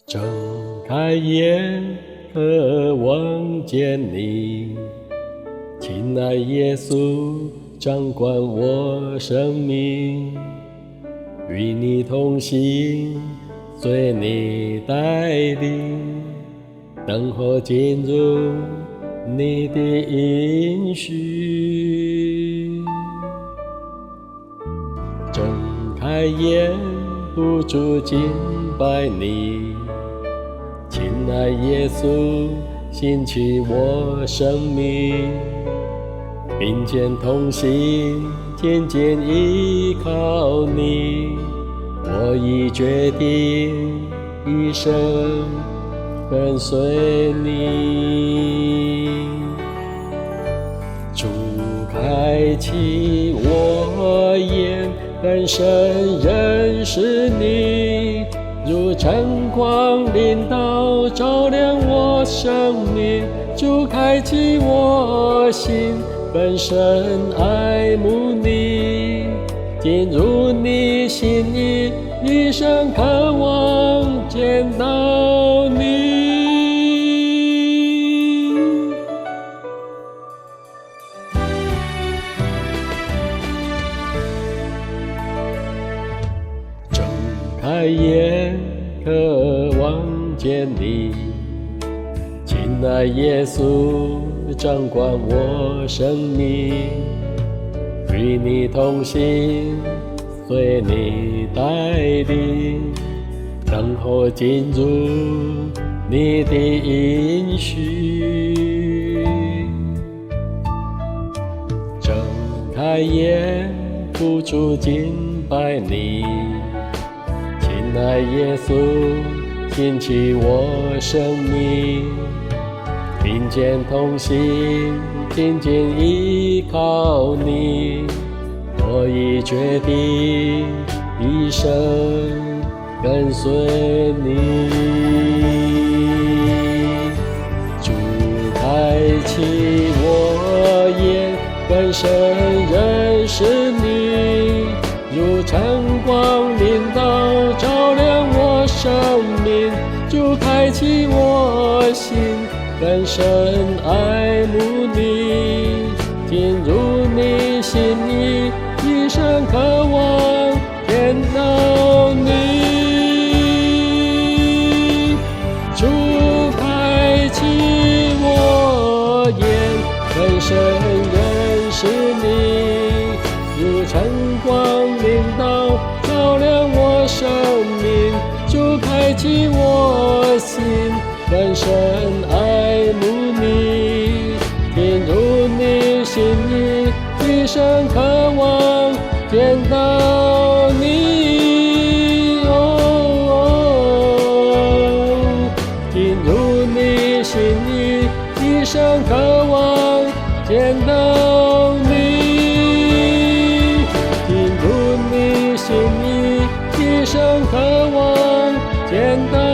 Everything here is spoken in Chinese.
睁开眼，渴望见你，亲爱耶稣，掌管我生命，与你同行，随你带领，等候进入你的应许。睁开眼，不住敬拜你，亲爱耶稣，兴起我生命，并肩同行，渐渐依靠你。我已决定一生跟随你。主开启我眼，更深认识你，如晨光领导照亮我生命。主开启我心，更深爱慕你，进入你心意，一生渴望见到你。睁开眼，渴望见你，亲爱耶稣，掌管我生命，与你同行，随你带领，等候进入你的应许。睁开眼，不住敬拜你，亲爱耶稣，兴起我生命，并肩同行，紧紧依靠你。我已决定一生跟随你。主开启我眼，更深认识你，如晨光领导照亮我生命。主开启我心，更深爱慕你，进入你心意，一生渴望见到你。主开启我眼，更深认识你，如晨光领导照亮我生命。主开启我心，更深爱慕你，进入你心意，一生渴望见到你。进入你心意，一生渴望见到你。进入你心意，一生渴望见到你。